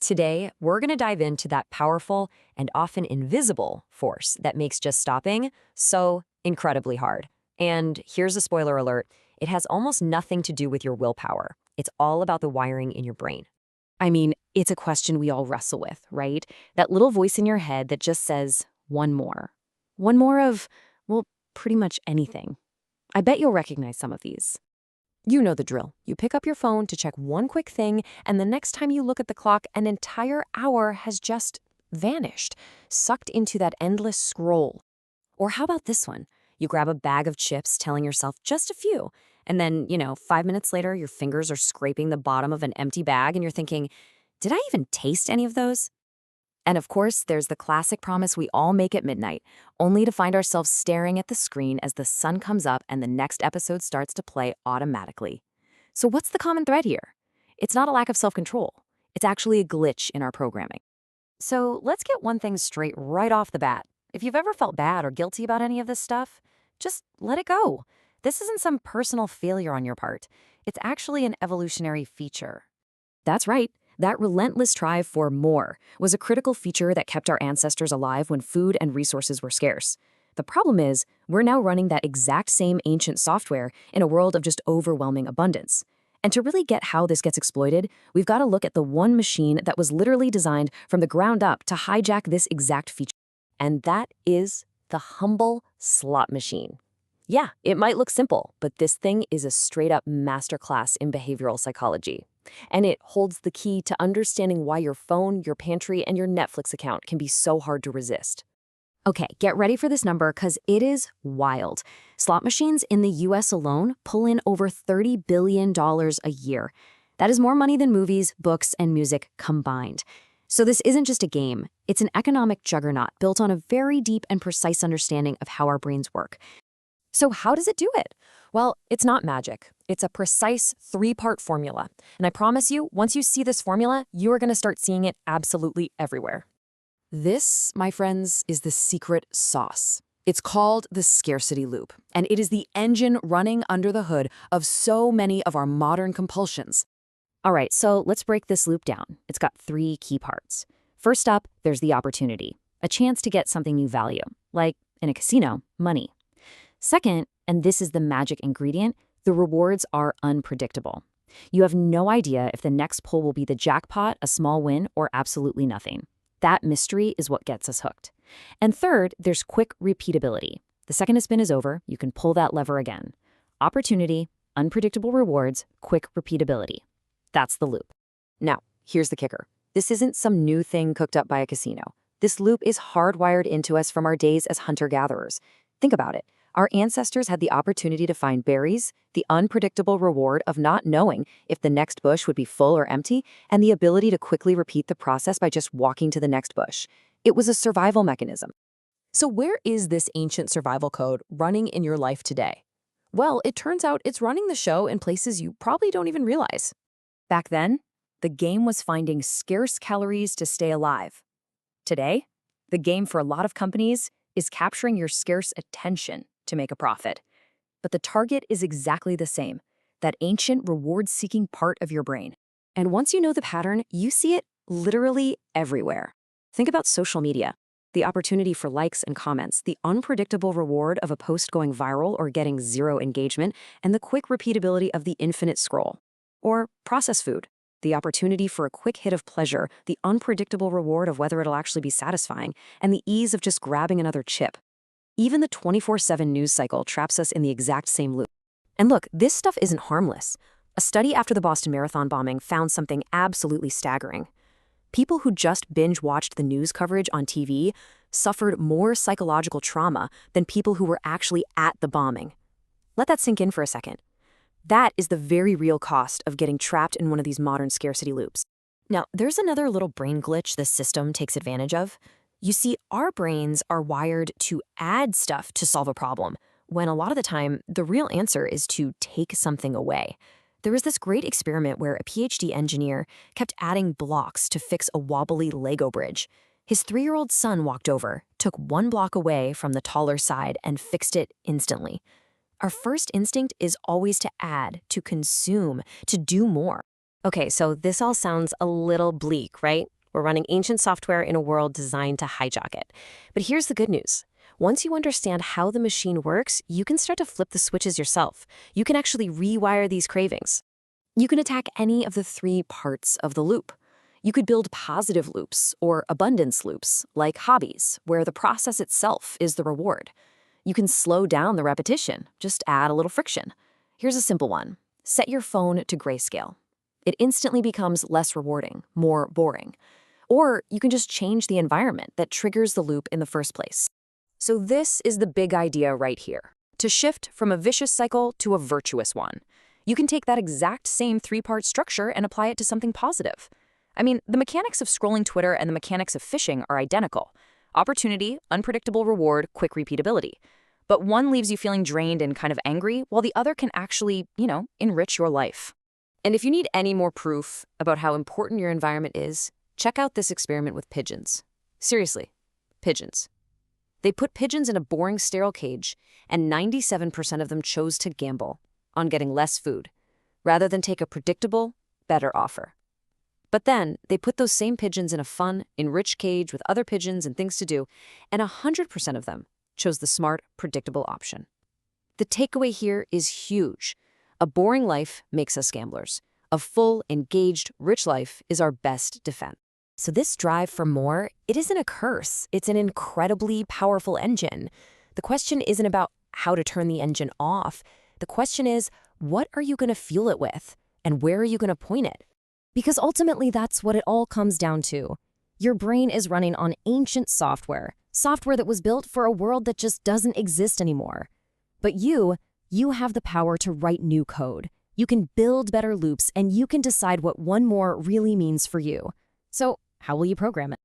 Today, we're going to dive into that powerful and often invisible force that makes just stopping so incredibly hard. And here's a spoiler alert, it has almost nothing to do with your willpower. It's all about the wiring in your brain. I mean, it's a question we all wrestle with, right? That little voice in your head that just says, one more. One more of, well, pretty much anything. I bet you'll recognize some of these. You know the drill. You pick up your phone to check one quick thing, and the next time you look at the clock, an entire hour has just vanished, sucked into that endless scroll. Or how about this one? You grab a bag of chips telling yourself just a few, and then, 5 minutes later, your fingers are scraping the bottom of an empty bag and you're thinking, did I even taste any of those? And of course, there's the classic promise we all make at midnight, only to find ourselves staring at the screen as the sun comes up and the next episode starts to play automatically. So what's the common thread here? It's not a lack of self-control. It's actually a glitch in our programming. So let's get one thing straight right off the bat. If you've ever felt bad or guilty about any of this stuff, just let it go. This isn't some personal failure on your part. It's actually an evolutionary feature. That's right. That relentless drive for more was a critical feature that kept our ancestors alive when food and resources were scarce. The problem is, we're now running that exact same ancient software in a world of just overwhelming abundance. And to really get how this gets exploited, we've got to look at the one machine that was literally designed from the ground up to hijack this exact feature. And that is the humble slot machine. Yeah, it might look simple, but this thing is a straight-up masterclass in behavioral psychology. And it holds the key to understanding why your phone, your pantry, and your Netflix account can be so hard to resist. Okay, get ready for this number because it is wild. Slot machines in the US alone pull in over $30 billion a year. That is more money than movies, books, and music combined. So this isn't just a game. It's an economic juggernaut built on a very deep and precise understanding of how our brains work. So how does it do it? Well, it's not magic. It's a precise 3-part formula. And I promise you, once you see this formula, you are going to start seeing it absolutely everywhere. This, my friends, is the secret sauce. It's called the Scarcity Loop, and it is the engine running under the hood of so many of our modern compulsions. All right, so let's break this loop down. It's got 3 key parts. First up, there's the opportunity, a chance to get something you value, like in a casino, money. Second, and this is the magic ingredient, the rewards are unpredictable. You have no idea if the next pull will be the jackpot, a small win, or absolutely nothing. That mystery is what gets us hooked. And third, there's quick repeatability. The second a spin is over, you can pull that lever again. Opportunity, unpredictable rewards, quick repeatability. That's the loop. Now, here's the kicker. This isn't some new thing cooked up by a casino. This loop is hardwired into us from our days as hunter-gatherers. Think about it. Our ancestors had the opportunity to find berries, the unpredictable reward of not knowing if the next bush would be full or empty, and the ability to quickly repeat the process by just walking to the next bush. It was a survival mechanism. So where is this ancient survival code running in your life today? Well, it turns out it's running the show in places you probably don't even realize. Back then, the game was finding scarce calories to stay alive. Today, the game for a lot of companies is capturing your scarce attention to make a profit. But the target is exactly the same, that ancient reward-seeking part of your brain. And once you know the pattern, you see it literally everywhere. Think about social media, the opportunity for likes and comments, the unpredictable reward of a post going viral or getting 0 engagement, and the quick repeatability of the infinite scroll. Or processed food, the opportunity for a quick hit of pleasure, the unpredictable reward of whether it'll actually be satisfying, and the ease of just grabbing another chip. Even the 24/7 news cycle traps us in the exact same loop. And look, this stuff isn't harmless. A study after the Boston Marathon bombing found something absolutely staggering. People who just binge-watched the news coverage on TV suffered more psychological trauma than people who were actually at the bombing. Let that sink in for a second. That is the very real cost of getting trapped in one of these modern scarcity loops. Now, there's another little brain glitch this system takes advantage of. You see, our brains are wired to add stuff to solve a problem, when a lot of the time, the real answer is to take something away. There was this great experiment where a PhD engineer kept adding blocks to fix a wobbly Lego bridge. His 3-year-old son walked over, took 1 block away from the taller side, and fixed it instantly. Our first instinct is always to add, to consume, to do more. Okay, so this all sounds a little bleak, right? We're running ancient software in a world designed to hijack it. But here's the good news. Once you understand how the machine works, you can start to flip the switches yourself. You can actually rewire these cravings. You can attack any of the 3 parts of the loop. You could build positive loops or abundance loops, like hobbies, where the process itself is the reward. You can slow down the repetition, just add a little friction. Here's a simple one. Set your phone to grayscale. It instantly becomes less rewarding, more boring. Or you can just change the environment that triggers the loop in the first place. So this is the big idea right here. To shift from a vicious cycle to a virtuous one. You can take that exact same 3-part structure and apply it to something positive. I mean, the mechanics of scrolling Twitter and the mechanics of phishing are identical. Opportunity, unpredictable reward, quick repeatability. But one leaves you feeling drained and kind of angry, while the other can actually, enrich your life. And if you need any more proof about how important your environment is, check out this experiment with pigeons. Seriously, pigeons. They put pigeons in a boring, sterile cage, and 97% of them chose to gamble on getting less food, rather than take a predictable, better offer. But then, they put those same pigeons in a fun, enriched cage with other pigeons and things to do, and 100% of them chose the smart, predictable option. The takeaway here is huge. A boring life makes us gamblers. A full, engaged, rich life is our best defense. So this drive for more, it isn't a curse. It's an incredibly powerful engine. The question isn't about how to turn the engine off. The question is, what are you going to fuel it with? And where are you going to point it? Because ultimately, that's what it all comes down to. Your brain is running on ancient software that was built for a world that just doesn't exist anymore. But you have the power to write new code. You can build better loops, and you can decide what one more really means for you. So how will you program it?